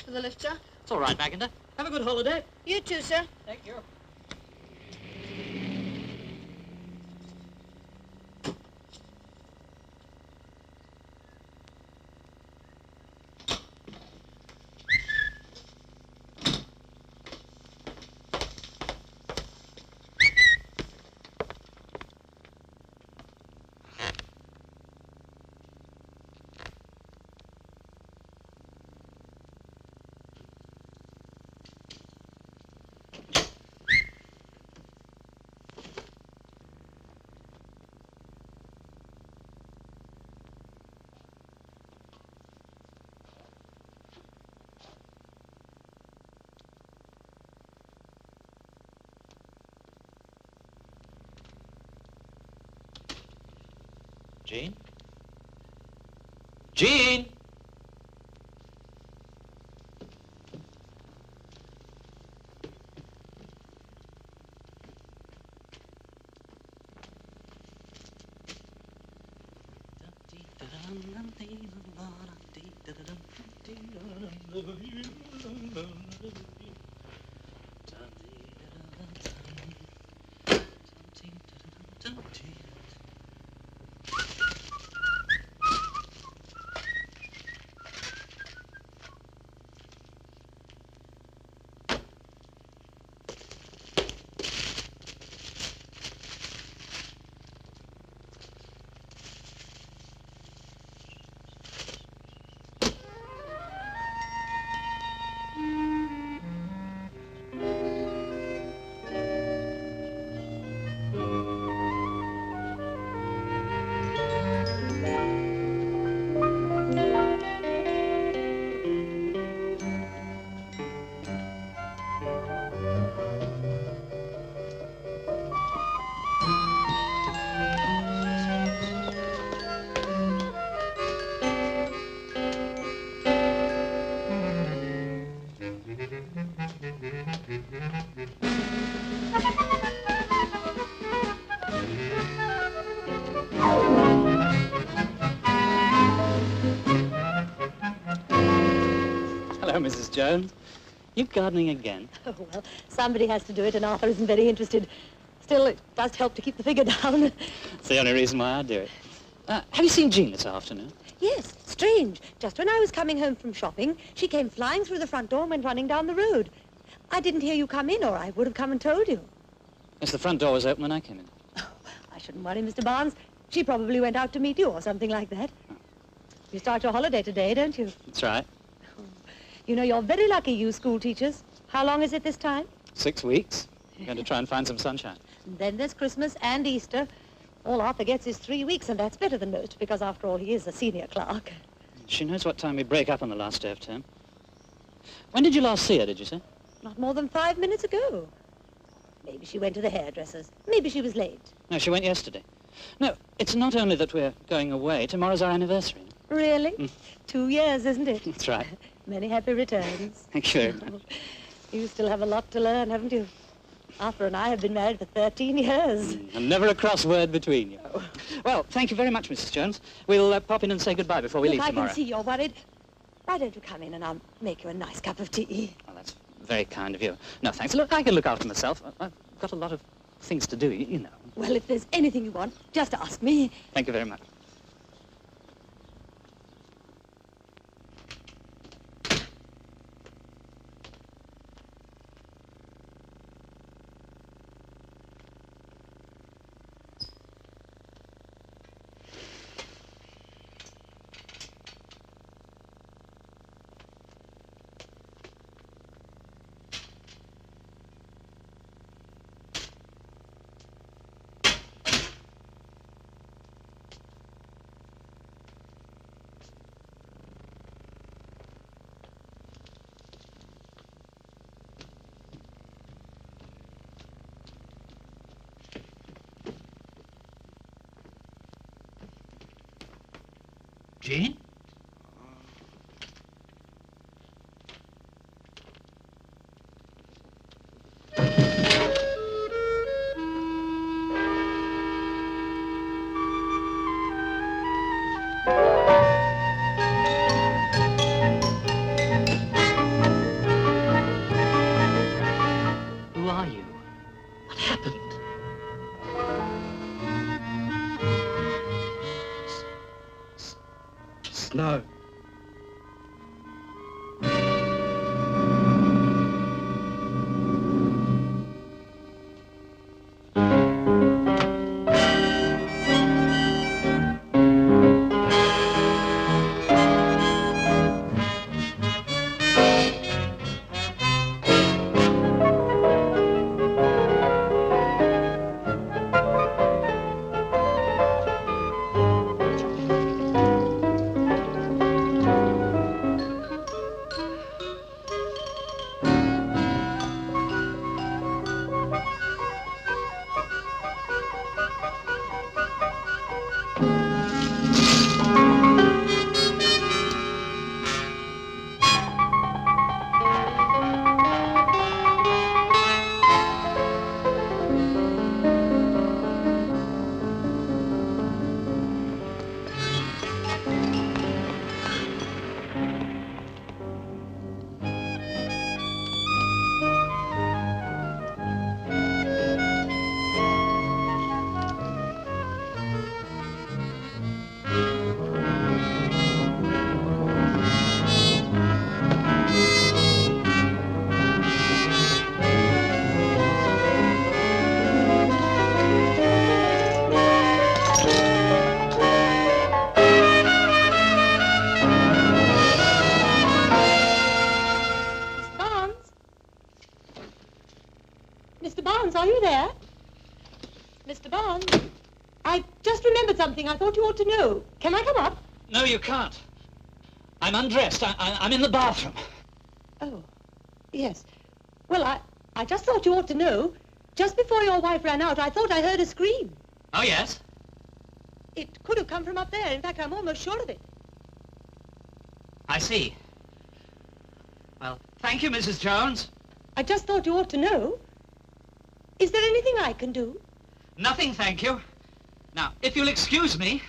for the lift, sir? It's all right, Mackinder. Have a good holiday. You too, sir. Thank you. Jean? Jean! Hello, Mrs. Jones. You gardening again? Oh, well, somebody has to do it, and Arthur isn't very interested. Still, it does help to keep the figure down. It's the only reason why I do it. Have you seen Jean this afternoon? Yes, strange. Just when I was coming home from shopping, she came flying through the front door and went running down the road. I didn't hear you come in, or I would have come and told you. Yes, the front door was open when I came in. Oh, I shouldn't worry, Mr. Barnes. She probably went out to meet you or something like that. You start your holiday today, don't you? That's right. You know, you're very lucky, you school teachers. How long is it this time? 6 weeks. I'm going to try and find some sunshine. And then there's Christmas and Easter. All Arthur gets is 3 weeks, and that's better than most, because after all, he is a senior clerk. She knows what time we break up on the last day of term. When did you last see her, did you say? Not more than 5 minutes ago. Maybe she went to the hairdresser's. Maybe she was late. No, she went yesterday. No, it's not only that we're going away. Tomorrow's our anniversary. Really? 2 years, isn't it? That's right. Many happy returns. Thank you very much. You still have a lot to learn, haven't you? Arthur and I have been married for 13 years. And never a cross word between you. Oh. Well, thank you very much, Mrs. Jones. We'll pop in and say goodbye before we leave I tomorrow. can see you're worried. Why don't you come in and I'll make you a nice cup of tea? Well, that's very kind of you. No, thanks. Look, I can look after myself. I've got a lot of things to do, you know. Well, if there's anything you want, just ask me. Thank you very much. Jean? must know. Mr. Barnes, are you there? Mr. Barnes, I just remembered something I thought you ought to know. Can I come up? No, you can't. I'm undressed. I'm in the bathroom. Oh, yes. Well, I just thought you ought to know. Just before your wife ran out, I thought I heard a scream. Oh, yes? It could have come from up there. In fact, I'm almost sure of it. I see. Well, thank you, Mrs. Jones. I just thought you ought to know. Is there anything I can do? Nothing, thank you. Now, if you'll excuse me...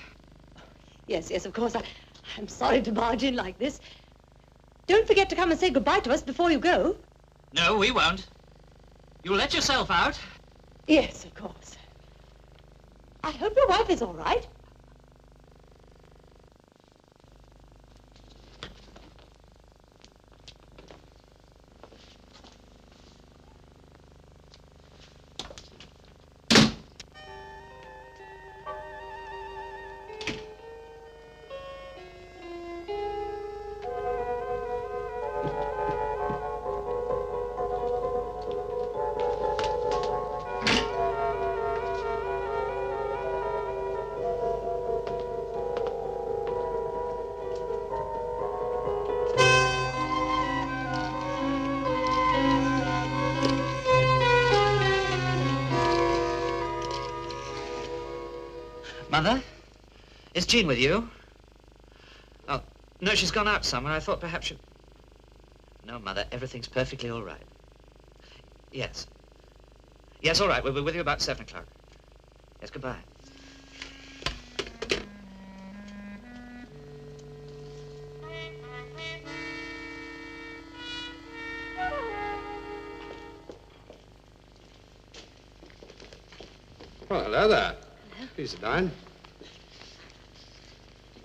Yes, of course. I'm sorry to barge in like this. Don't forget to come and say goodbye to us before you go. No, we won't. You'll let yourself out. Yes, of course. I hope your wife is all right. Mother? Is Jean with you? Oh, no, she's gone out somewhere. I thought perhaps you... No, Mother, everything's perfectly all right. Yes. Yes, all right. We'll be with you about 7 o'clock. Yes, goodbye. Well, hello there. Hello. Please sit down.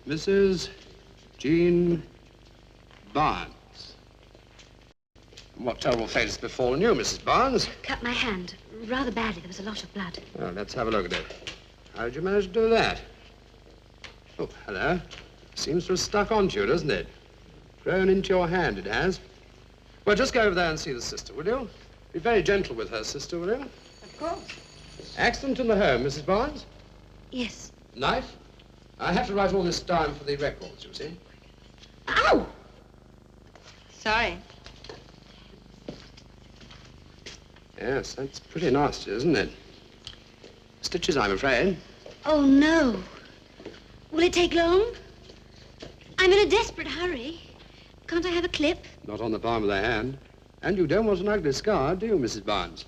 Mrs. Jean Barnes. What terrible fate has befallen you, Mrs. Barnes? Cut my hand. Rather badly. There was a lot of blood. Well, let's have a look at it. How did you manage to do that? Oh, hello. Seems to have stuck onto you, doesn't it? Grown into your hand, it has. Well, just go over there and see the sister, will you? Be very gentle with her, sister, will you? Of course. Accident in the home, Mrs. Barnes? Yes. Knife? I have to write all this down for the records, you see. Ow! Sorry. Yes, that's pretty nasty, isn't it? Stitches, I'm afraid. Oh, no. Will it take long? I'm in a desperate hurry. Can't I have a clip? Not on the palm of the hand. And you don't want an ugly scar, do you, Mrs. Barnes?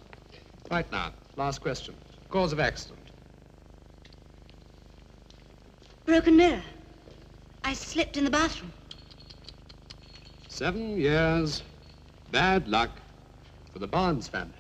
Right now, last question. Cause of accident. Broken mirror. I slipped in the bathroom. 7 years, bad luck for the Barnes family.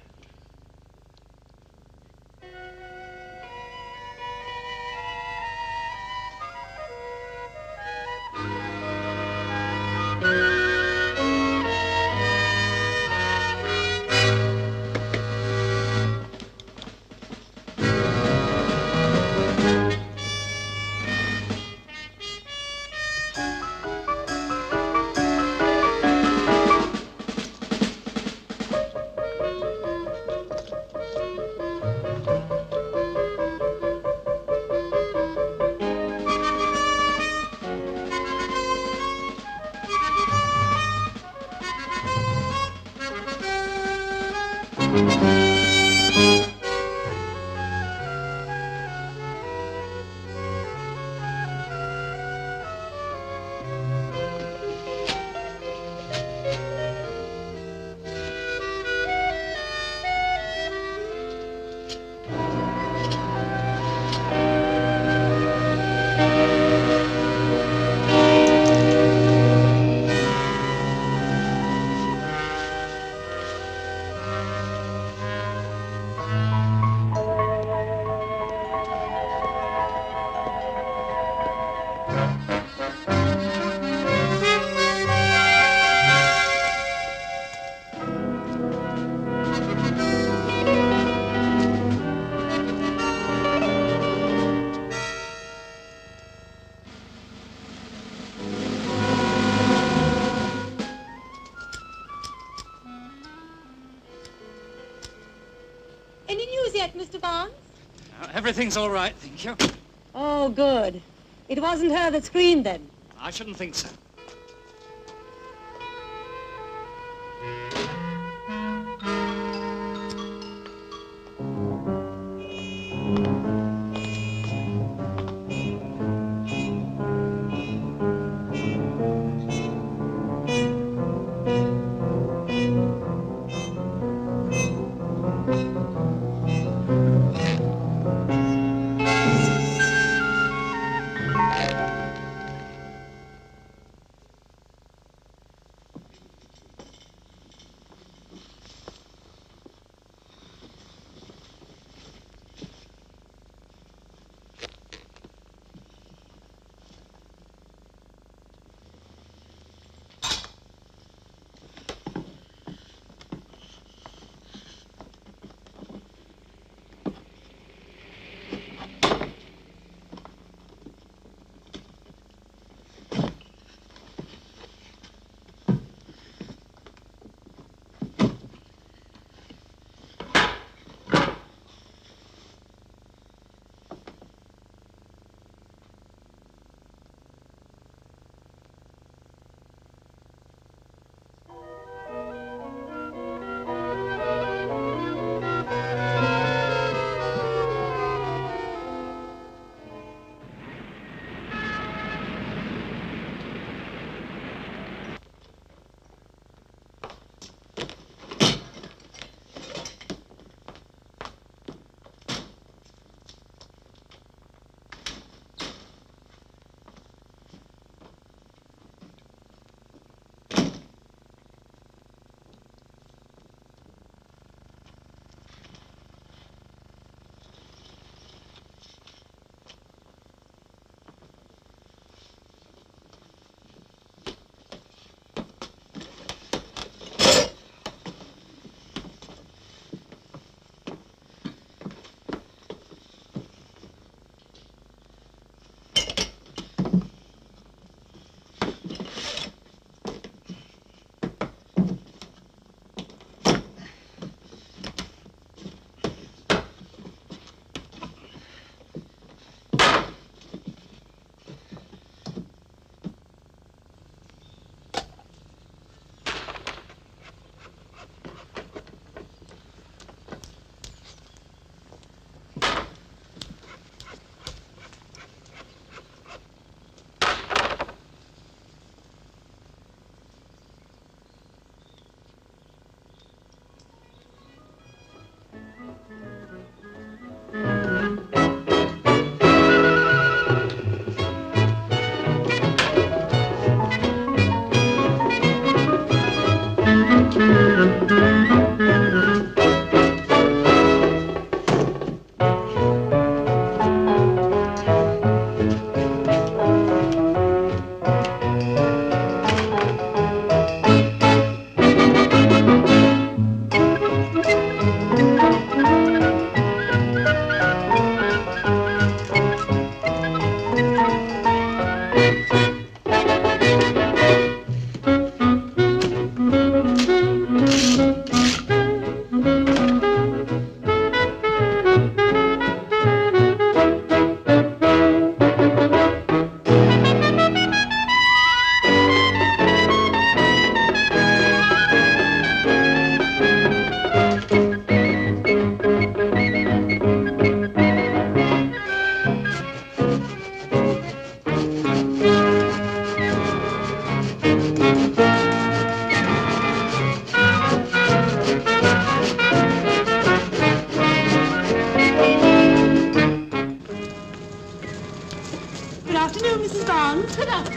Everything's all right, thank you. Oh, good. It wasn't her that screamed then. I shouldn't think so.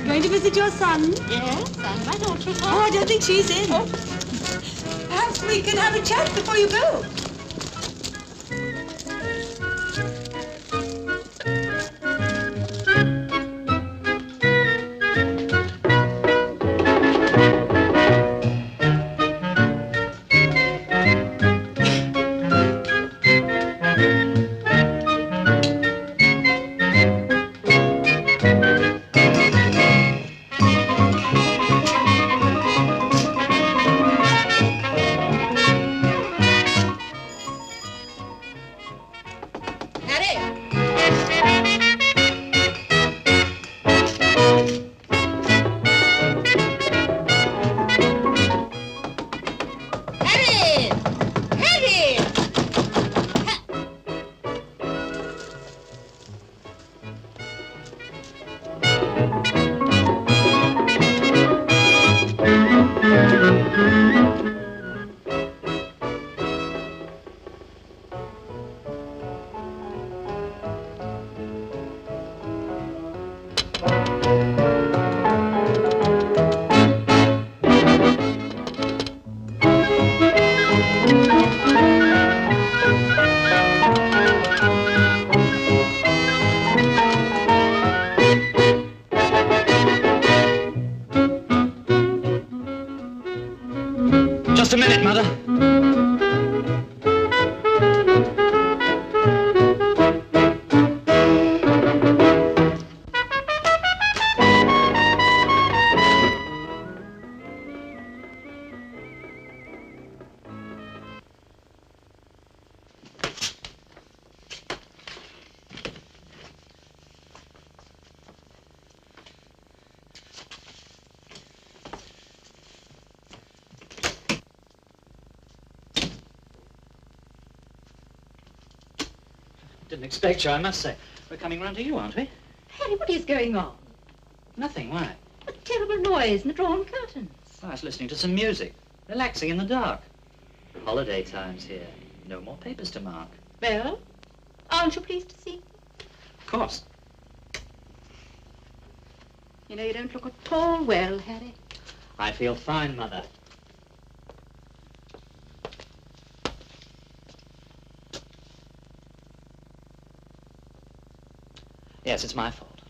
Going to visit your son? Yes, and my daughter. Oh, I don't think she's in. Oh. Perhaps we can have a chat before you go. Didn't expect you, I must say. We're coming round to you, aren't we? Harry, what is going on? Nothing, why? A terrible noise and the drawn curtains. Oh, I was listening to some music. Relaxing in the dark. Holiday time's here. No more papers to mark. Well, aren't you pleased to see me? Of course. You know, you don't look at all well, Harry. I feel fine, Mother. Yes, it's my fault.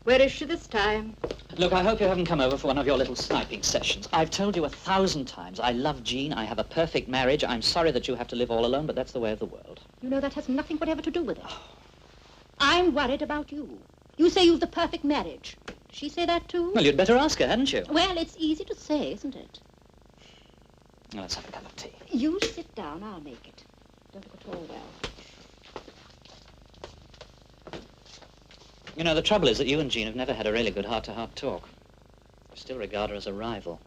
Where is she this time? Look, I hope you haven't come over for one of your little sniping sessions. I've told you 1,000 times I love Jean. I have a perfect marriage. I'm sorry that you have to live all alone, but that's the way of the world. You know, that has nothing whatever to do with it. I'm worried about you. You say you've the perfect marriage. Does she say that too? Well, you'd better ask her, hadn't you? Well, it's easy to say, isn't it? Well, let's have a cup of tea. You sit down, I'll make it. Don't look at all well. You know, the trouble is that you and Jean have never had a really good heart-to-heart talk. You still regard her as a rival.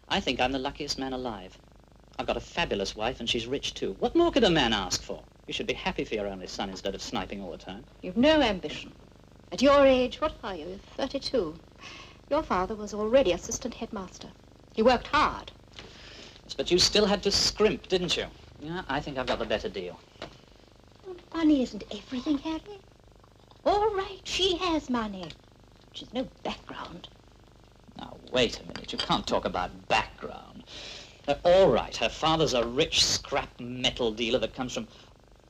I think I'm the luckiest man alive. I've got a fabulous wife and she's rich too. What more could a man ask for? You should be happy for your only son instead of sniping all the time. You've no ambition. At your age, what are you? 32. Your father was already assistant headmaster. He worked hard. Yes, but you still had to scrimp, didn't you? Yeah, I think I've got the better deal. Well, money isn't everything, Harry. All right, she has money. She's no background. Now, wait a minute. You can't talk about background. All right, her father's a rich scrap metal dealer that comes from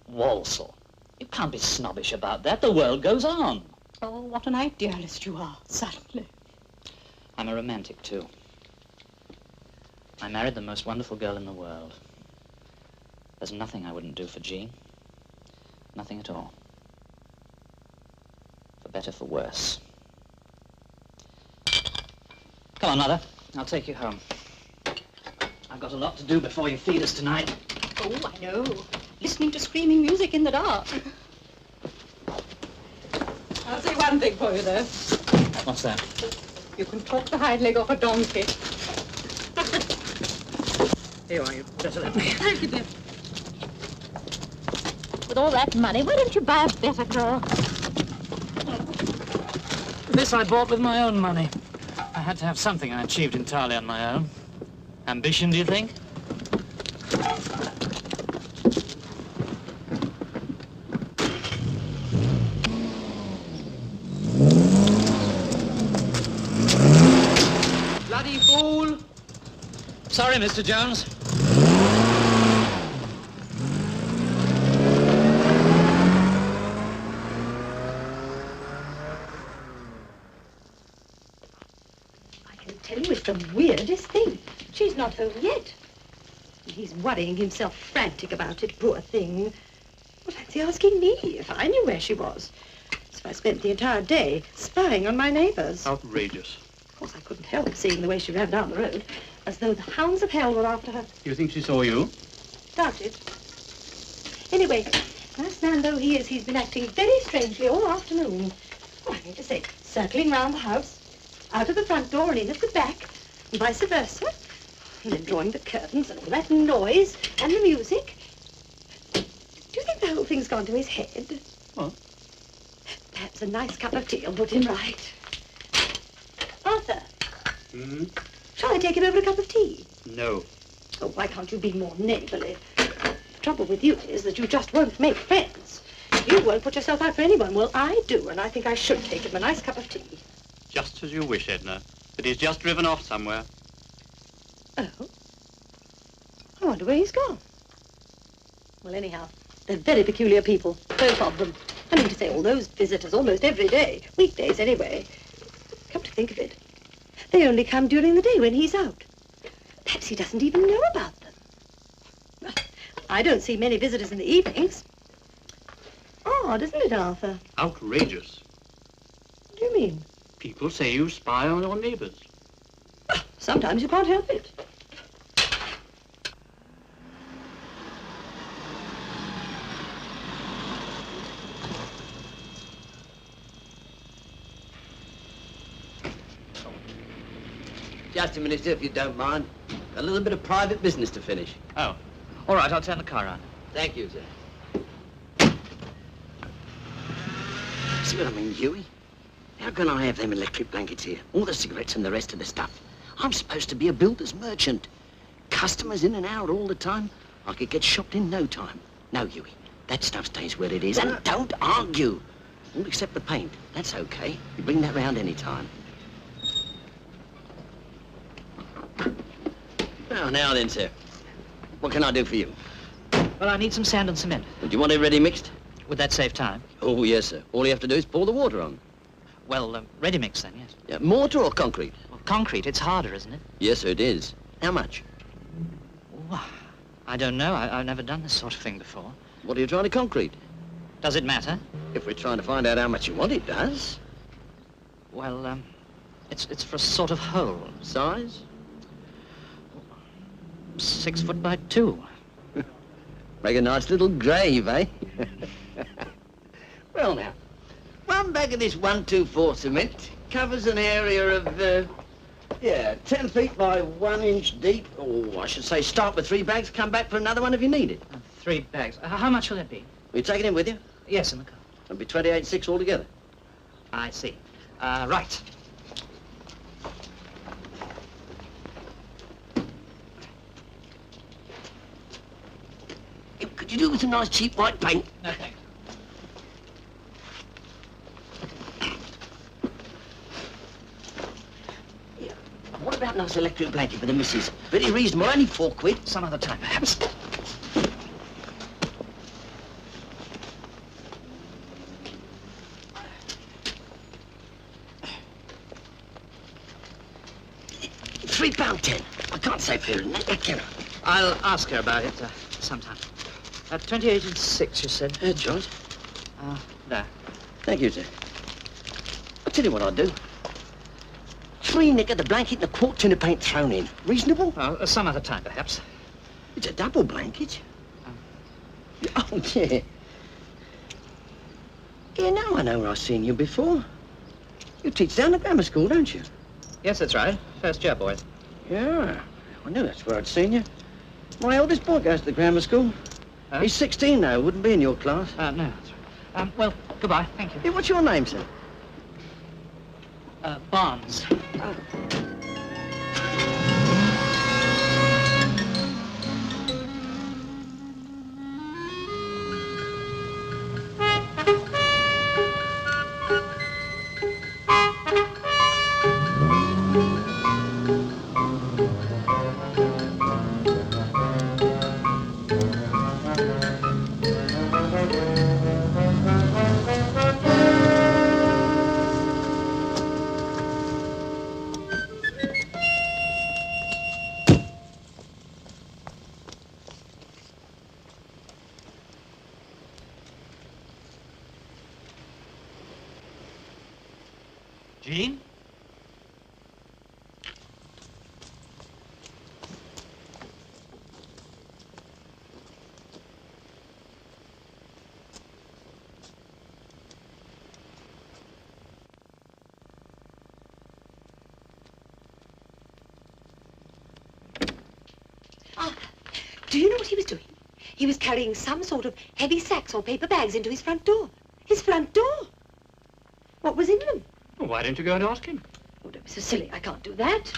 Walsall. You can't be snobbish about that. The world goes on. Oh, what an idealist you are, suddenly. I'm a romantic, too. I married the most wonderful girl in the world. There's nothing I wouldn't do for Jean. Nothing at all. For better, for worse. Come on, Mother. I'll take you home. I've got a lot to do before you feed us tonight. Oh, I know. Listening to screaming music in the dark. I'll say one thing for you, though. What's that? You can talk the hind leg off a donkey. Here you are. You better let me. Thank you, dear. With all that money, why don't you buy a better car? This I bought with my own money. I had to have something I achieved entirely on my own. Ambition, do you think? Bloody fool! Sorry, Mr. Jones. Tell you, it's the weirdest thing. She's not home yet. He's worrying himself frantic about it, poor thing. Well, fancy asking me if I knew where she was. So I spent the entire day spying on my neighbors. Outrageous. Of course, I couldn't help seeing the way she ran down the road, as though the hounds of hell were after her. You think she saw you? Doubt it. Anyway, nice man though he is, he's been acting very strangely all afternoon. Oh, I mean to say, circling round the house, out of the front door and in at the back, and vice versa. And then drawing the curtains and all that noise and the music. Do you think the whole thing's gone to his head? What? Perhaps a nice cup of tea will put him right. Arthur, shall I take him over a cup of tea? No. Oh, why can't you be more neighborly? The trouble with you is that you just won't make friends. You won't put yourself out for anyone. Well, I do, and I think I should take him a nice cup of tea. Just as you wish, Edna. But he's just driven off somewhere. Oh? I wonder where he's gone. Well, anyhow, they're very peculiar people, both of them. I mean to say, all those visitors almost every day, weekdays anyway. Come to think of it, they only come during the day when he's out. Perhaps he doesn't even know about them. Well, I don't see many visitors in the evenings. Odd, isn't it, Arthur? Outrageous. What do you mean? People say you spy on your neighbors. Sometimes you can't help it. Just a minute, if you don't mind. A little bit of private business to finish. Oh. All right, I'll turn the car on. Thank you, sir. See what I mean, Huey? How can I have them electric blankets here? All the cigarettes and the rest of the stuff. I'm supposed to be a builder's merchant. Customers in and out all the time. I could get shopped in no time. No, Huey, that stuff stays where it is. And don't argue. All except the paint. That's okay. You bring that round any time. Well, now then, sir. What can I do for you? Well, I need some sand and cement. Do you want it ready mixed? Would that save time? Oh, yes, sir. All you have to do is pour the water on. Well, ready mix then, yes. Yeah, mortar or concrete? Well, concrete, it's harder, isn't it? Yes, sir, it is. How much? Oh, I don't know. I've never done this sort of thing before. What are you trying to concrete? Does it matter? If we're trying to find out how much you want, it does. Well, it's for a sort of hole. Size? 6 foot by 2. Make a nice little grave, eh? Well, now, one bag of this 124 cement covers an area of, 10 feet by 1 inch deep. Or I should say start with 3 bags, come back for another one if you need it. 3 bags. How much will it be? Will you take it in with you? Yes, in the car. It'll be 28.6 altogether. I see. Right. Could you do with some nice cheap white paint? No, thanks. Yeah. What about a nice electric blanket for the missus? Very reasonable, only 4 quid. Some other time, perhaps. £3.10. I can't say fairer than that, can I? I'll ask her about it sometime. 28 and 6, you said? That's right. There. Thank you, sir. I'll tell you what I'll do. 3 nick of the blanket and a quart tin of paint thrown in. Reasonable? Well, some other time, perhaps. It's a double blanket. Oh, yeah. Yeah, now I know where I've seen you before. You teach down at grammar school, don't you? Yes, that's right. First year, boys. Yeah. I knew that's where I'd seen you. My eldest boy goes to the grammar school. Huh? He's 16 now. Wouldn't be in your class. No, that's right. Well, goodbye. Thank you. Hey, what's your name, sir? Barnes. Jean? Do you know what he was doing? He was carrying some sort of heavy sacks or paper bags into his front door. His front door? What was in them? Well, why don't you go and ask him? Oh, don't be so silly. I can't do that.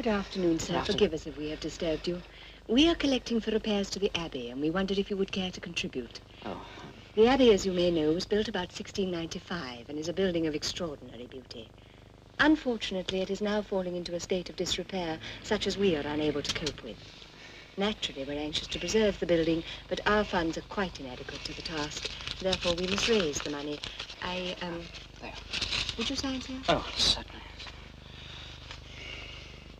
Good afternoon, sir. Forgive us if we have disturbed you. We are collecting for repairs to the Abbey, and we wondered if you would care to contribute. Oh. The Abbey, as you may know, was built about 1695 and is a building of extraordinary beauty. Unfortunately, it is now falling into a state of disrepair, such as we are unable to cope with. Naturally, we're anxious to preserve the building, but our funds are quite inadequate to the task. Therefore, we must raise the money. There. Would you sign, sir? Oh, certainly.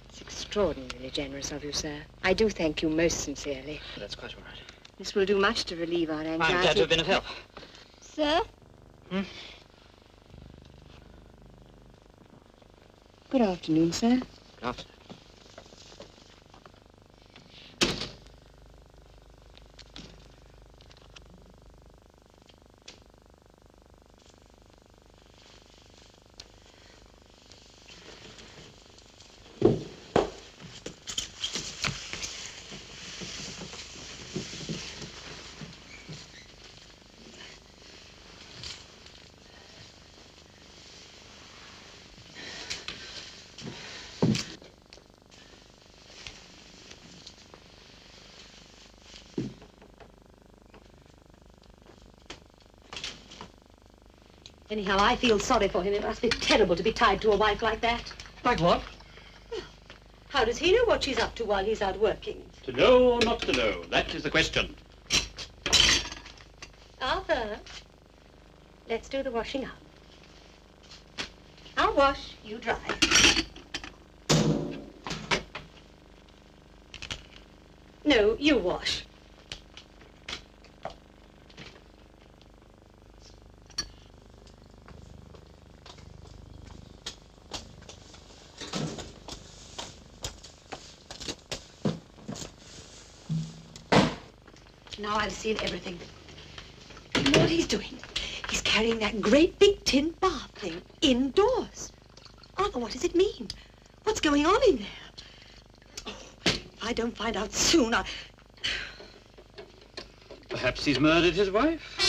It's extraordinarily generous of you, sir. I do thank you most sincerely. That's quite all right. This will do much to relieve our anxiety. I'm glad to have been of help. Sir? Good afternoon, sir. Good afternoon. Anyhow, I feel sorry for him. It must be terrible to be tied to a wife like that. Like what? How does he know what she's up to while he's out working? To know or not to know? That is the question. Arthur, let's do the washing up. I'll wash, you dry. No, you wash. Now I've seen everything. You know what he's doing? He's carrying that great big tin bath thing indoors. Arthur, what does it mean? What's going on in there? Oh, if I don't find out soon, Perhaps he's murdered his wife?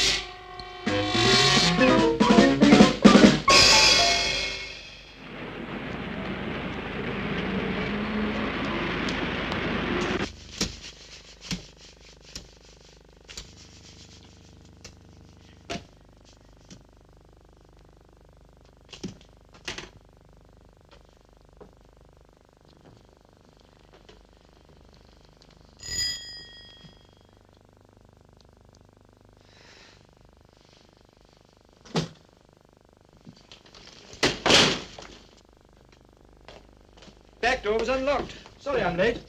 Back door was unlocked. Sorry I'm late.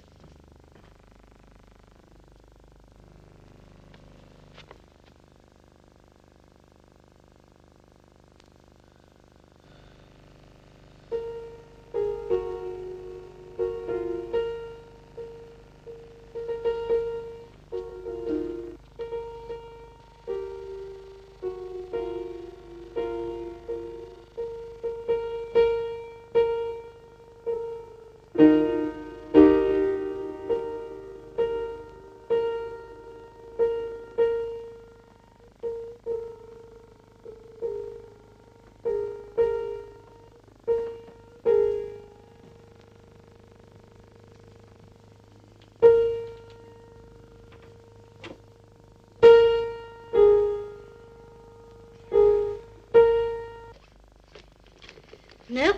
No,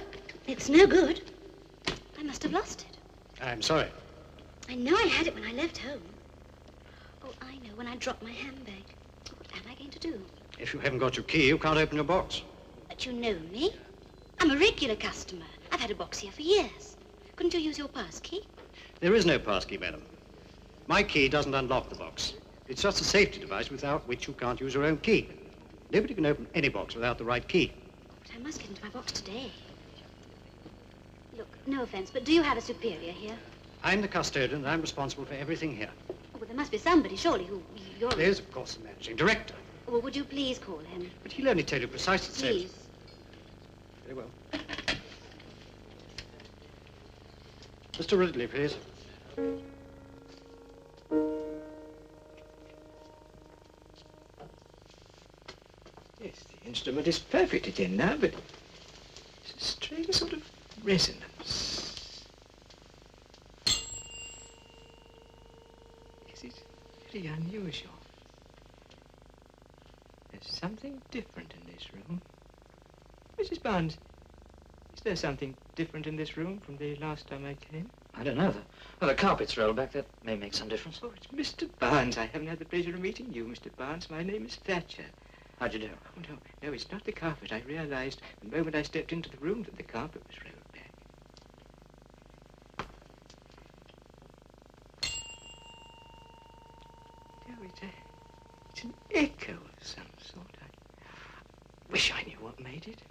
it's no good. I must have lost it. I'm sorry. I know I had it when I left home. Oh, I know, when I dropped my handbag. What am I going to do? If you haven't got your key, you can't open your box. But you know me. I'm a regular customer. I've had a box here for years. Couldn't you use your pass key? There is no pass key, madam. My key doesn't unlock the box. It's just a safety device without which you can't use your own key. Nobody can open any box without the right key. But I must get into my box today. Look, no offense, but do you have a superior here? I'm the custodian and I'm responsible for everything here. Oh, well, there must be somebody, surely, who you're... There's, of course, the managing director. Well, would you please call him? But he'll only tell you precisely. Please. Very well. Mr. Ridley, please. Yes, the instrument is perfectly in now, but it's a strange sort of resonance. There's something different in this room. Mrs. Barnes, is there something different in this room from the last time I came? I don't know. The carpet's rolled back. That may make some difference. Oh, it's Mr. Barnes. I haven't had the pleasure of meeting you, Mr. Barnes. My name is Thatcher. How'd you do? Oh, no, it's not the carpet. I realized the moment I stepped into the room that the carpet was rolled back. No, it's an echo of some sort. I wish I knew what made it.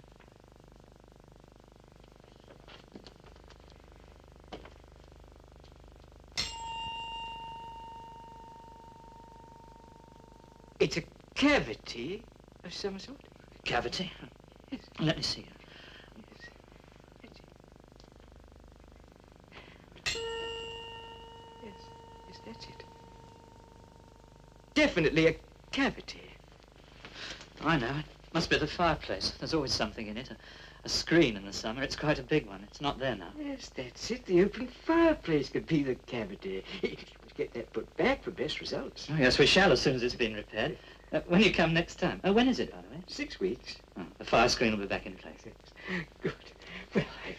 It's a cavity of some sort. Cavity? Yes. Let me see. Yes, that's it. Definitely a cavity. I know. It must be the fireplace. There's always something in it. A screen in the summer. It's quite a big one. It's not there now. Yes, that's it. The open fireplace could be the cavity. You must get that put back for best results. Oh, yes, we shall as soon as it's been repaired. When you come next time. When is it, by the way? 6 weeks. Oh, the fire screen will be back in place. Yes. Good. Well, I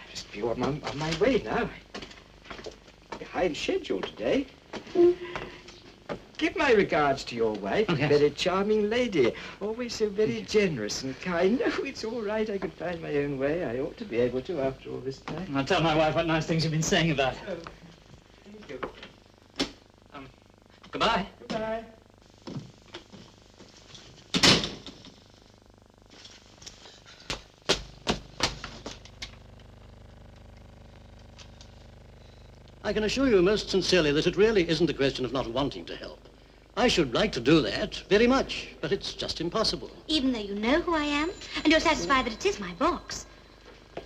must be on my way now. Behind schedule today. Give my regards to your wife. Oh, yes. Very charming lady. Always so very generous and kind. No, it's all right. I can find my own way. I ought to be able to after all this time. I'll tell my wife what nice things you've been saying about her. Oh, thank you. Goodbye. Goodbye. I can assure you most sincerely that it really isn't a question of not wanting to help. I should like to do that very much, but it's just impossible. Even though you know who I am, and you're satisfied that it is my box.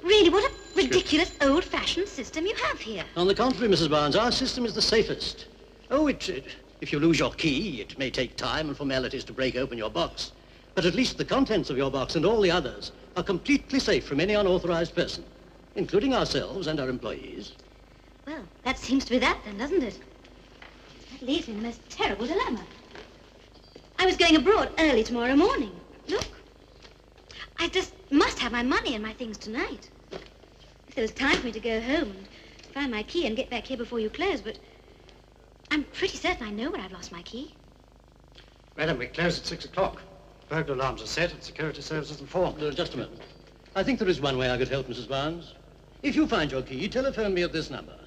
Really, what a ridiculous, old-fashioned system you have here. On the contrary, Mrs. Barnes, our system is the safest. Oh, if you lose your key, it may take time and formalities to break open your box. But at least the contents of your box and all the others are completely safe from any unauthorized person, including ourselves and our employees. Well, that seems to be that then, doesn't it? That leaves me in the most terrible dilemma. I was going abroad early tomorrow morning. Look. I just must have my money and my things tonight. If there was time for me to go home and find my key and get back here before you close, but I'm pretty certain I know where I've lost my key. Madam, we close at 6 o'clock. Burglar alarms are set and security services informed. Just a moment. I think there is one way I could help, Mrs. Barnes. If you find your key, telephone me at this number.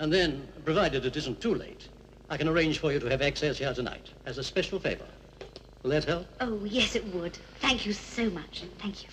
And then, provided it isn't too late, I can arrange for you to have access here tonight as a special favor. Will that help? Oh, yes, it would. Thank you so much. Thank you.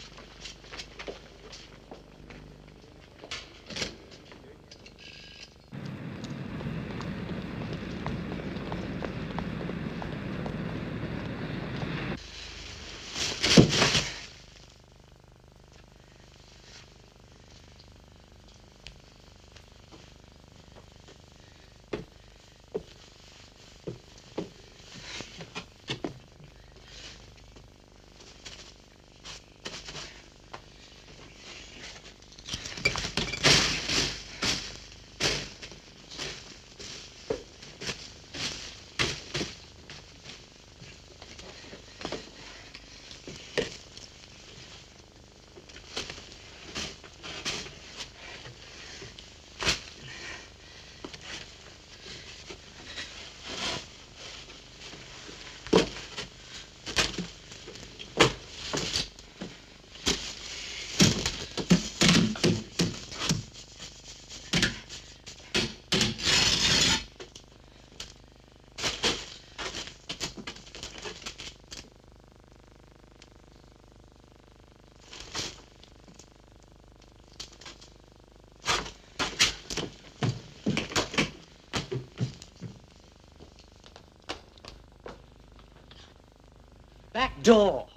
Back door.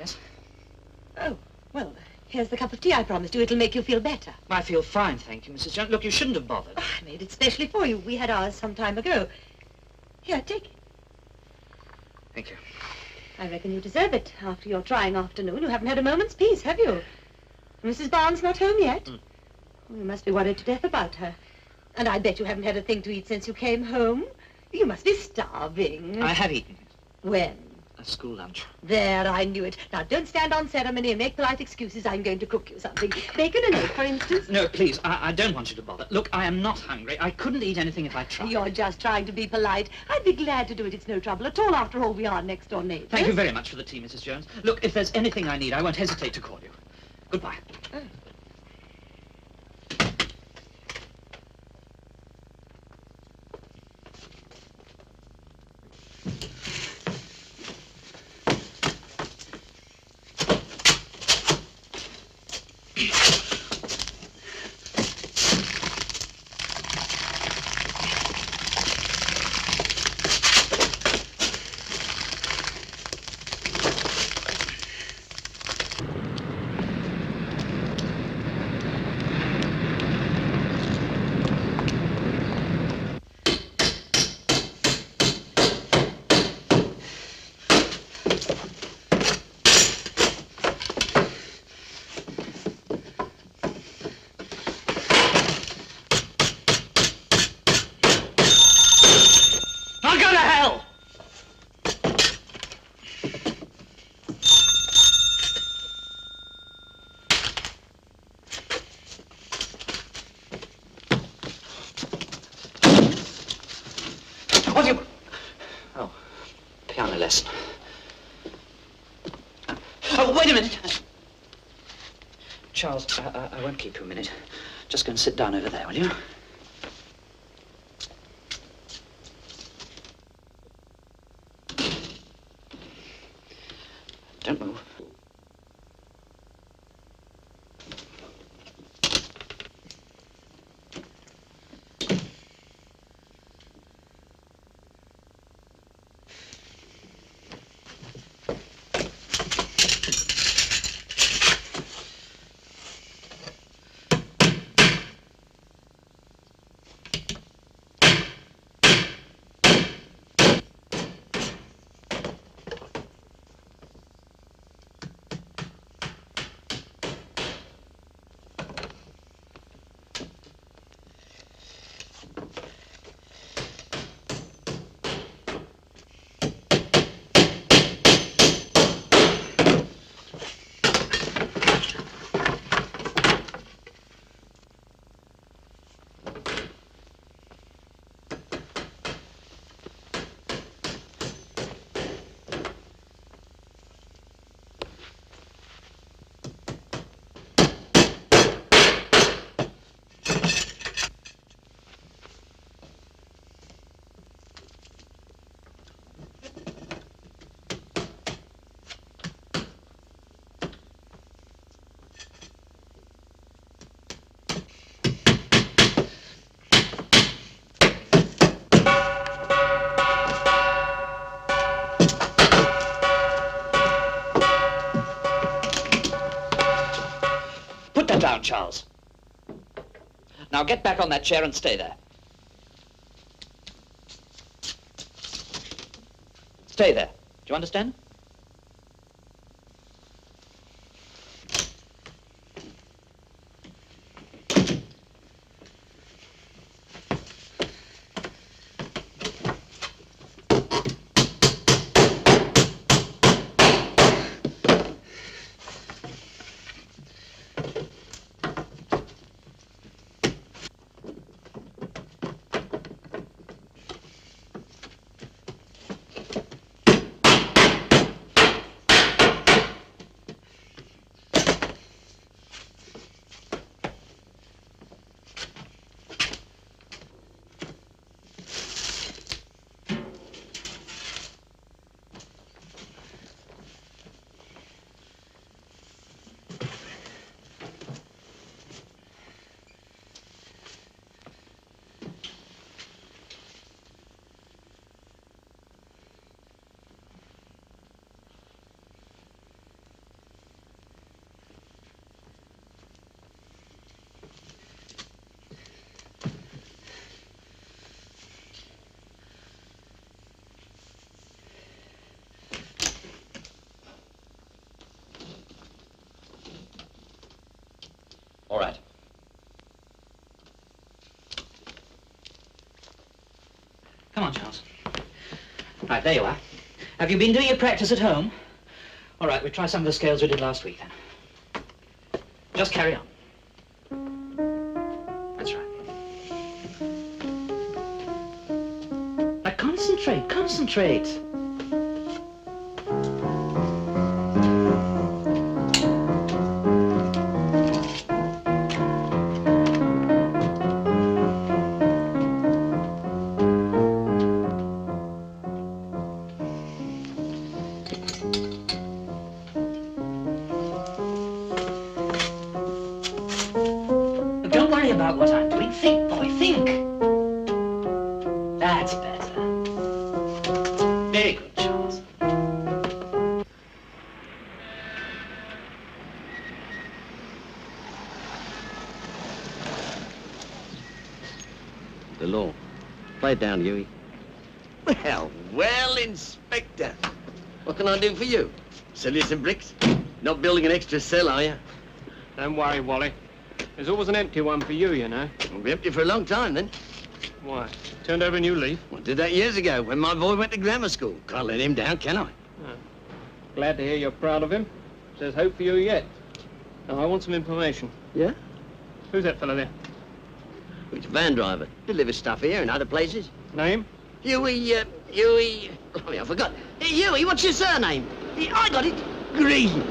Yes? Oh, well, here's the cup of tea I promised you. It'll make you feel better. I feel fine, thank you, Mrs. Jones. Look, you shouldn't have bothered. Oh, I made it specially for you. We had ours some time ago. Here, take it. Thank you. I reckon you deserve it. After your trying afternoon, you haven't had a moment's peace, have you? Mrs. Barnes not home yet? You must be worried to death about her. And I bet you haven't had a thing to eat since you came home. You must be starving. I have eaten. When? A school lunch. There, I knew it. Now, don't stand on ceremony and make polite excuses. I'm going to cook you something. Bacon and egg, for instance. No, please, I don't want you to bother. Look, I am not hungry. I couldn't eat anything if I tried. You're just trying to be polite. I'd be glad to do it. It's no trouble at all. After all, we are next-door neighbors. Thank you very much for the tea, Mrs. Jones. Look, if there's anything I need, I won't hesitate to call you. Goodbye. Oh. I'll go to hell! What do you... Oh, piano lesson. Oh, wait a minute. Charles, I won't keep you a minute. Just go and sit down over there, will you? Don't move. Put that down, Charles. Now get back on that chair and stay there. Stay there. Do you understand? Right, there you are. Have you been doing your practice at home? All right, we'll try some of the scales we did last week then. Just carry on. That's right. Now concentrate, concentrate. Don't worry about what I'm doing. Think, boy, think. That's better. Very good, Charles. The law. Play it down, Huey. Well, well, Inspector. What can I do for you? Sell you some bricks? Not building an extra cell, are you? Don't worry, Wally. There's always an empty one for you, you know. It'll be empty for a long time, then. Why? Turned over a new leaf? I did that years ago, when my boy went to grammar school. Can't let him down, can I? Oh. Glad to hear you're proud of him. There's hope for you yet. Now, I want some information. Yeah? Who's that fellow there? He's a van driver. Delivers stuff here and other places. Name? Huey, Huey... Oh, I forgot. Hey, Huey, what's your surname? I got it. Green.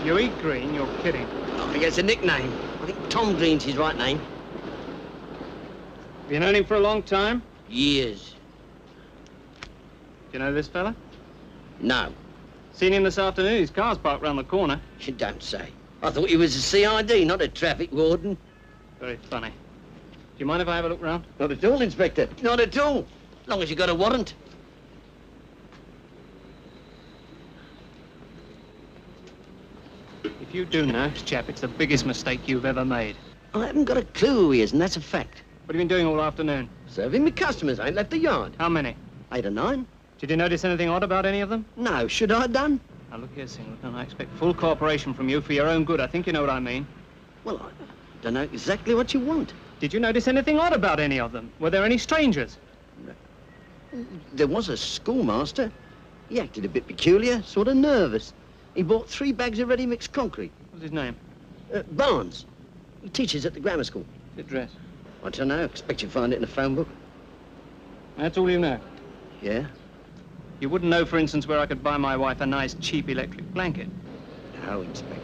Huey Green? You're kidding. I think it's a nickname. I think Tom Green's his right name. Have you known him for a long time? Years. Do you know this fella? No. Seen him this afternoon. His car's parked round the corner. You don't say. I thought he was a CID, not a traffic warden. Very funny. Do you mind if I have a look round? Not at all, Inspector. Not at all. As long as you got a warrant. If you do know, chap, it's the biggest mistake you've ever made. I haven't got a clue who he is, and that's a fact. What have you been doing all afternoon? Serving me customers. I ain't left the yard. How many? 8 or 9. Did you notice anything odd about any of them? No, should I have done? Now, look here, Singleton. I expect full cooperation from you for your own good. I think you know what I mean. Well, I don't know exactly what you want. Did you notice anything odd about any of them? Were there any strangers? There was a schoolmaster. He acted a bit peculiar, sort of nervous. He bought 3 bags of ready-mixed concrete. What's his name? Barnes. He teaches at the grammar school. His address? I don't know. Expect you'll find it in the phone book. That's all you know? Yeah? You wouldn't know, for instance, where I could buy my wife a nice, cheap electric blanket? No, Inspector.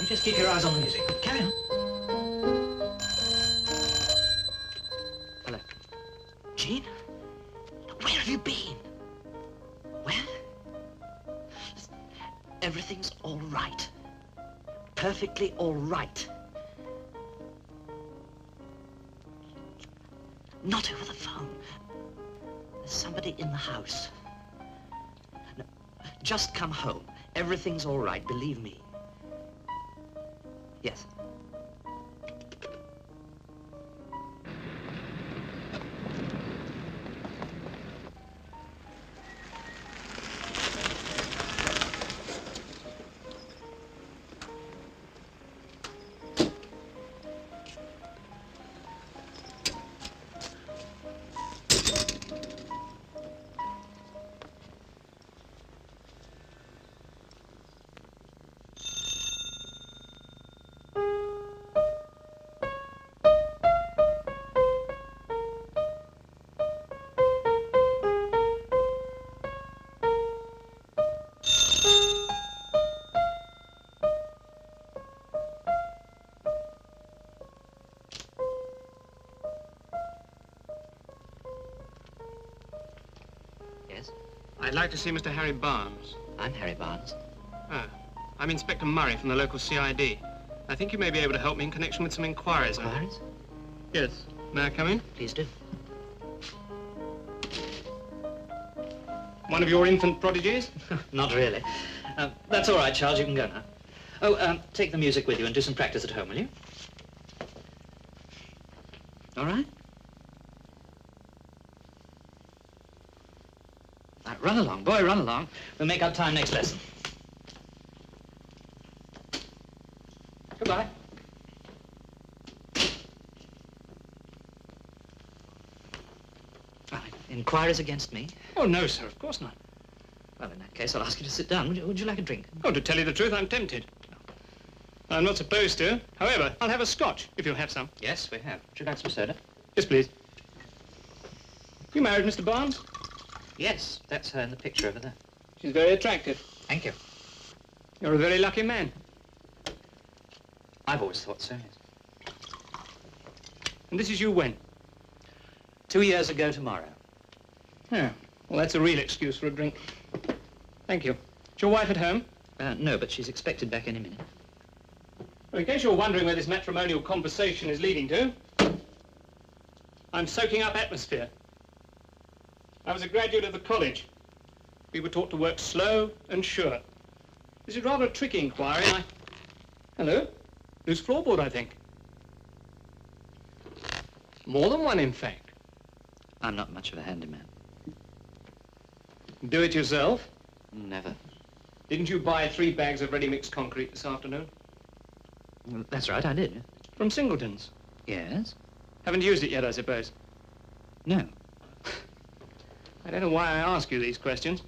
Just keep your eyes on the music. Carry on. Hello. Jean? Where have you been? Where? Everything's all right. Perfectly all right. Not over the phone. There's somebody in the house. No, just come home. Everything's all right, believe me. Yes. I'd like to see Mr. Harry Barnes. I'm Harry Barnes. Ah, I'm Inspector Murray from the local CID. I think you may be able to help me in connection with some inquiries. Inquiries? Yes. May I come in? Please do. One of your infant prodigies? Not really. That's all right, Charles. You can go now. Oh, take the music with you and do some practice at home, will you? All right? Right, run along, boy, run along. We'll make up time next lesson. Goodbye. Inquiries against me? Oh, no, sir, of course not. Well, in that case, I'll ask you to sit down. Would you like a drink? Oh, to tell you the truth, I'm tempted. I'm not supposed to. However, I'll have a scotch, if you'll have some. Yes, we have. Would you like some soda? Yes, please. You married Mr. Barnes? Yes, that's her in the picture over there. She's very attractive. Thank you. You're a very lucky man. I've always thought so, yes. And this is you when? 2 years ago tomorrow. Yeah, well, that's a real excuse for a drink. Thank you. Is your wife at home? No, but she's expected back any minute. Well, in case you're wondering where this matrimonial conversation is leading to, I'm soaking up atmosphere. I was a graduate of the college. We were taught to work slow and sure. This is rather a tricky inquiry, and Hello? Loose floorboard, I think. More than one, in fact. I'm not much of a handyman. Do it yourself? Never. Didn't you buy 3 bags of ready-mixed concrete this afternoon? Well, that's right, I did. From Singleton's? Yes? Haven't used it yet, I suppose? No. I don't know why I ask you these questions.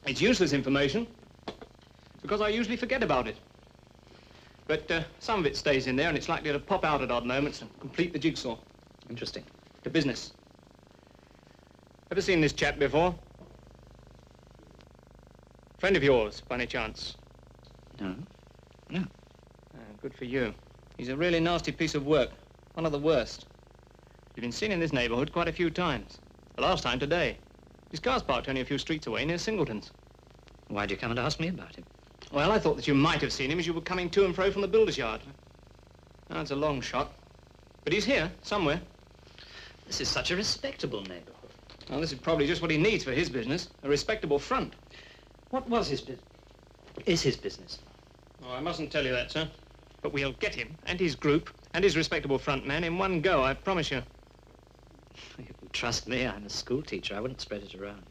It's useless information, because I usually forget about it. But some of it stays in there, and it's likely to pop out at odd moments and complete the jigsaw. Interesting. To business. Ever seen this chap before? Friend of yours, by any chance? No. No. Good for you. He's a really nasty piece of work. One of the worst. You've been seen in this neighborhood quite a few times. The last time today. His car's parked only a few streets away near Singleton's. Why'd you come and ask me about him? Well, I thought that you might have seen him as you were coming to and fro from the builder's yard. Oh, it's a long shot. But he's here, somewhere. This is such a respectable neighborhood. Well, this is probably just what he needs for his business. A respectable front. What was his business? Is his business? Oh, I mustn't tell you that, sir. But we'll get him, and his group, and his respectable front man in one go, I promise you. You can trust me, I'm a school teacher. I wouldn't spread it around.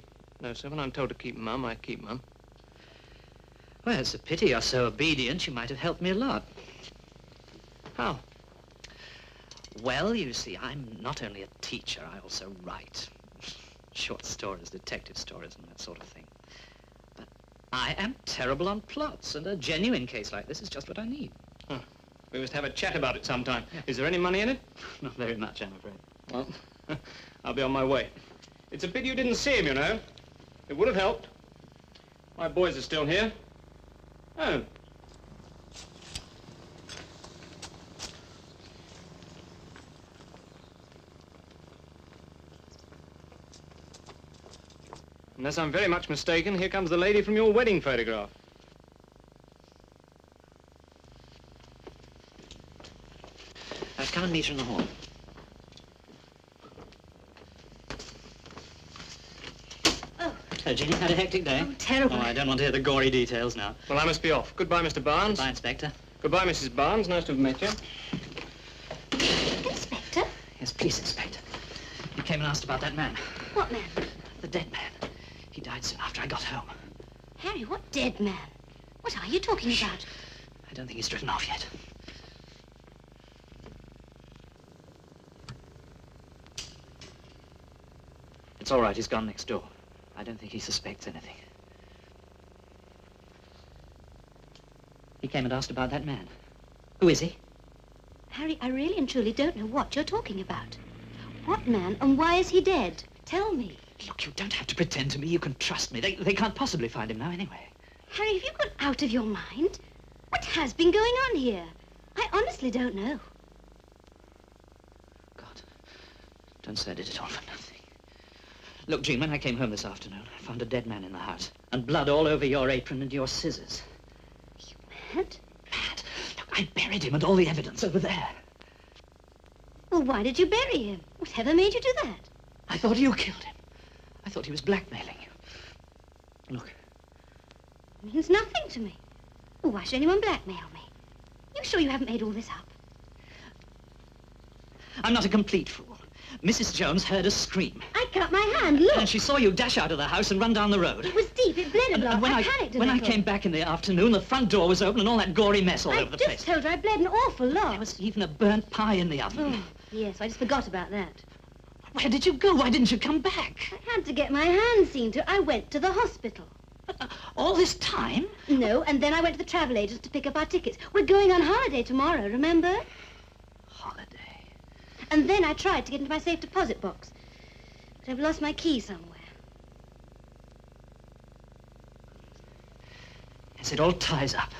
No, sir, when I'm told to keep mum, I keep mum. Well, it's a pity you're so obedient. You might have helped me a lot. How? Well, you see, I'm not only a teacher, I also write. Short stories, detective stories, and that sort of thing. But I am terrible on plots, and a genuine case like this is just what I need. Oh, we must have a chat about it sometime. Yeah. Is there any money in it? Not very much, I'm afraid. Well, I'll be on my way. It's a pity you didn't see him, you know. It would have helped. My boys are still here. Oh. Unless I'm very much mistaken, here comes the lady from your wedding photograph. Come and meet her in the hall. So, Jeannie, had a hectic day? Oh, terrible. Oh, I don't want to hear the gory details now. Well, I must be off. Goodbye, Mr. Barnes. Goodbye, Inspector. Goodbye, Mrs. Barnes. Nice to have met you. Inspector? Yes, please, Inspector. You came and asked about that man. What man? The dead man. He died soon after I got home. Harry, what dead man? What are you talking about? I don't think he's driven off yet. It's all right, he's gone next door. I don't think he suspects anything. He came and asked about that man. Who is he? Harry, I really and truly don't know what you're talking about. What man and why is he dead? Tell me. Look, you don't have to pretend to me. You can trust me. They can't possibly find him now anyway. Harry, have you gone out of your mind? What has been going on here? I honestly don't know. God, don't say I did it all for nothing. Look, Jean, when I came home this afternoon, I found a dead man in the house. And blood all over your apron and your scissors. You mad? Mad? Look, I buried him and all the evidence over there. Well, why did you bury him? Whatever made you do that? I thought you killed him. I thought he was blackmailing you. Look. It means nothing to me. Well, why should anyone blackmail me? You sure you haven't made all this up? I'm not a complete fool. Mrs. Jones heard a scream. I cut my hand, look. And she saw you dash out of the house and run down the road. It was deep, it bled a lot. When I panicked a When I little. came back in the afternoon, the front door was open and all that gory mess all over the place. I just told her I bled an awful lot. There was even a burnt pie in the oven. Oh, yes, I just forgot about that. Where did you go? Why didn't you come back? I had to get my hand seen to. I went to the hospital. All this time? No, and then I went to the travel agents to pick up our tickets. We're going on holiday tomorrow, remember? Holiday? And then I tried to get into my safe deposit box. But I've lost my key somewhere. Yes, it all ties up.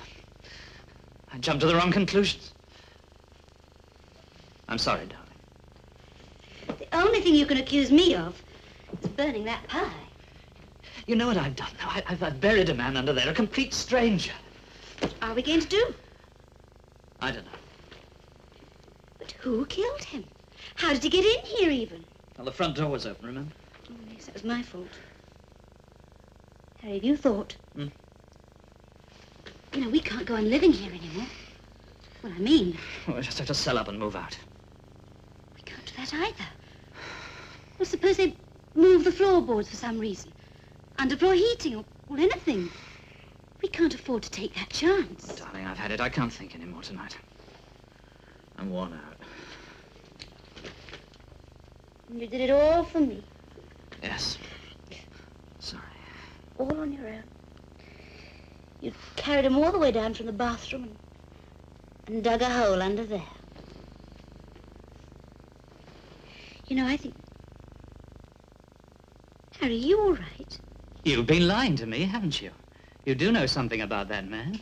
I jumped to the wrong conclusions. I'm sorry, darling. The only thing you can accuse me of is burning that pie. You know what I've done now? I've buried a man under there, a complete stranger. What are we going to do? I don't know. But who killed him? How did he get in here, even? Well, the front door was open, remember? Oh, yes, that was my fault. Harry, have you thought? Hmm? You know, we can't go on living here anymore. Well, I mean... Well, we'll just have to sell up and move out. We can't do that either. Well, suppose they move the floorboards for some reason. Underfloor heating or anything. We can't afford to take that chance. Darling, I've had it. I can't think anymore tonight. I'm worn out. You did it all for me. Yes. Sorry. All on your own. You carried him all the way down from the bathroom and dug a hole under there. You know, I think... Harry, you all right? You've been lying to me, haven't you? You do know something about that man.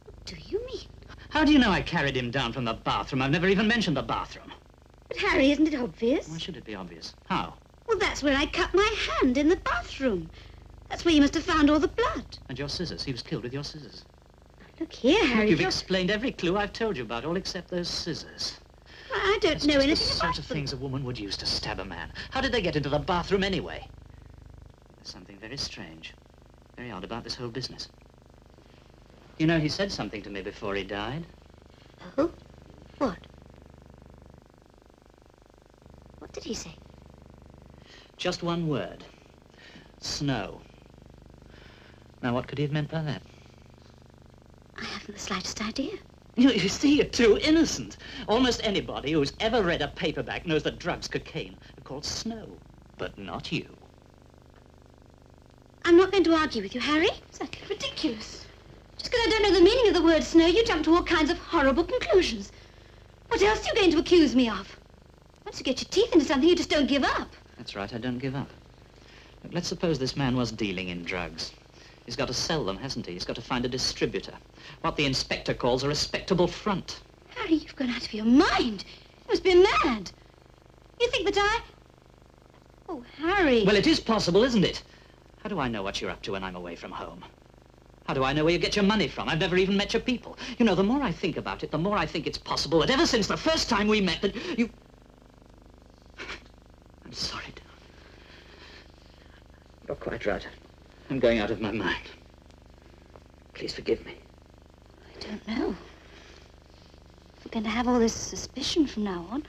What do you mean? How do you know I carried him down from the bathroom? I've never even mentioned the bathroom. But, Harry, isn't it obvious? Why should it be obvious? How? Well, that's where I cut my hand, in the bathroom. That's where you must have found all the blood. And your scissors. He was killed with your scissors. Look here, Harry. Look, you've explained every clue I've told you about, all except those scissors. I don't That's know just anything the sort about of them. things a woman would use to stab a man. How did they get into the bathroom anyway? There's something very strange, very odd about this whole business. You know, he said something to me before he died. Oh? What? What did he say? Just one word. Snow. Now, what could he have meant by that? I haven't the slightest idea. You see, you're too innocent. Almost anybody who's ever read a paperback knows that drugs, cocaine, are called snow. But not you. I'm not going to argue with you, Harry. It's utterly ridiculous. Just because I don't know the meaning of the word snow, you jump to all kinds of horrible conclusions. What else are you going to accuse me of? Once you get your teeth into something, you just don't give up. That's right, I don't give up. Look, let's suppose this man was dealing in drugs. He's got to sell them, hasn't he? He's got to find a distributor. What the inspector calls a respectable front. Harry, you've gone out of your mind. You must be mad. You think that I... Oh, Harry. Well, it is possible, isn't it? How do I know what you're up to when I'm away from home? How do I know where you get your money from? I've never even met your people. You know, the more I think about it, the more I think it's possible that ever since the first time we met, that you... I'm sorry, darling. You're quite right. I'm going out of my mind. Please forgive me. I don't know. We're going to have all this suspicion from now on.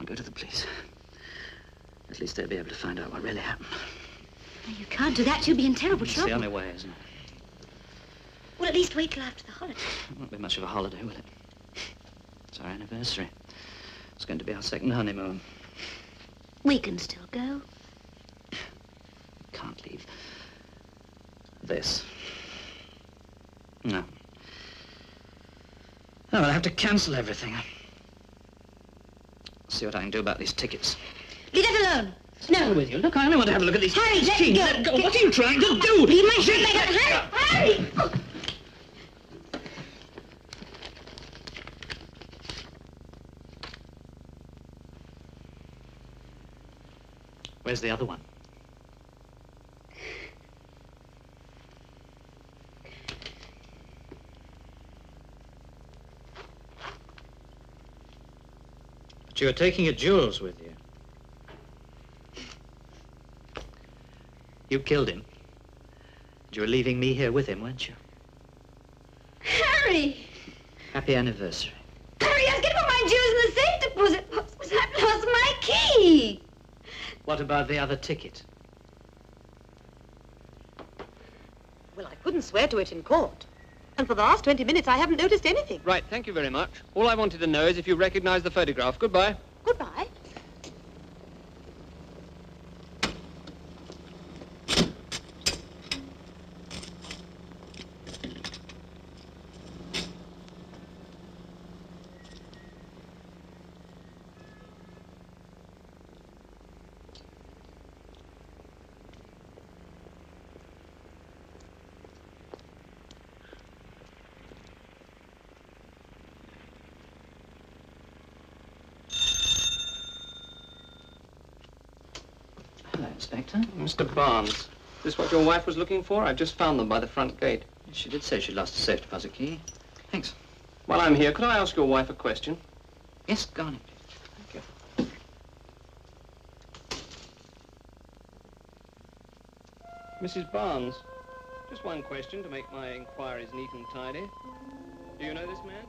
I'll go to the police. At least they'll be able to find out what really happened. No, you can't do that. You'll be in terrible It's trouble. the only way, isn't it? Well, at least wait till after the holiday. It won't be much of a holiday, will it? It's our anniversary. It's going to be our second honeymoon. We can still go. Can't leave this. No. Oh, I'll have to cancel everything. See what I can do about these tickets. Leave that alone. No. With you. Look, I only want to have a look at these. Harry, let Jean, go. let go. What are you trying to do? Leave my shirt like that. Harry! Oh. Where's the other one? But you were taking your jewels with you. You killed him. You were leaving me here with him, weren't you? Harry! Happy anniversary. Harry, I was going to put my jewels in the safe deposit box, but I've lost my key. What about the other ticket? Well, I couldn't swear to it in court. And for the last 20 minutes, I haven't noticed anything. Right, thank you very much. All I wanted to know is if you recognize the photograph. Goodbye. Goodbye. Hello, Inspector. Mr. Barnes, is this what your wife was looking for? I've just found them by the front gate. She did say she lost a safe deposit key. Thanks. While I'm here, could I ask your wife a question? Yes, go on. Thank you. Mrs. Barnes, just one question to make my inquiries neat and tidy. Do you know this man?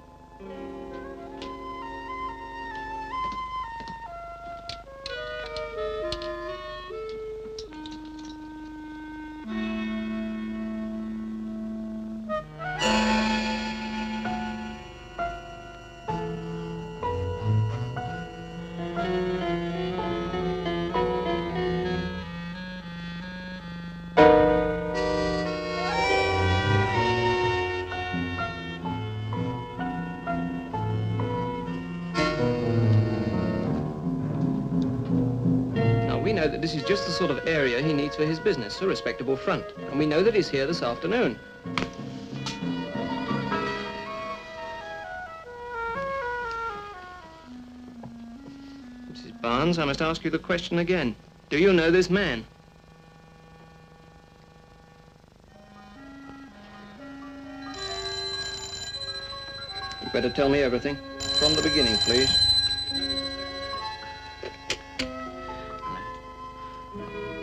We know that this is just the sort of area he needs for his business, a respectable front. And we know that he's here this afternoon. Mrs. Barnes, I must ask you the question again. Do you know this man? You'd better tell me everything. From the beginning, please.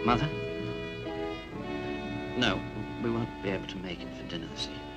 Mother? No, we won't be able to make it for dinner this evening.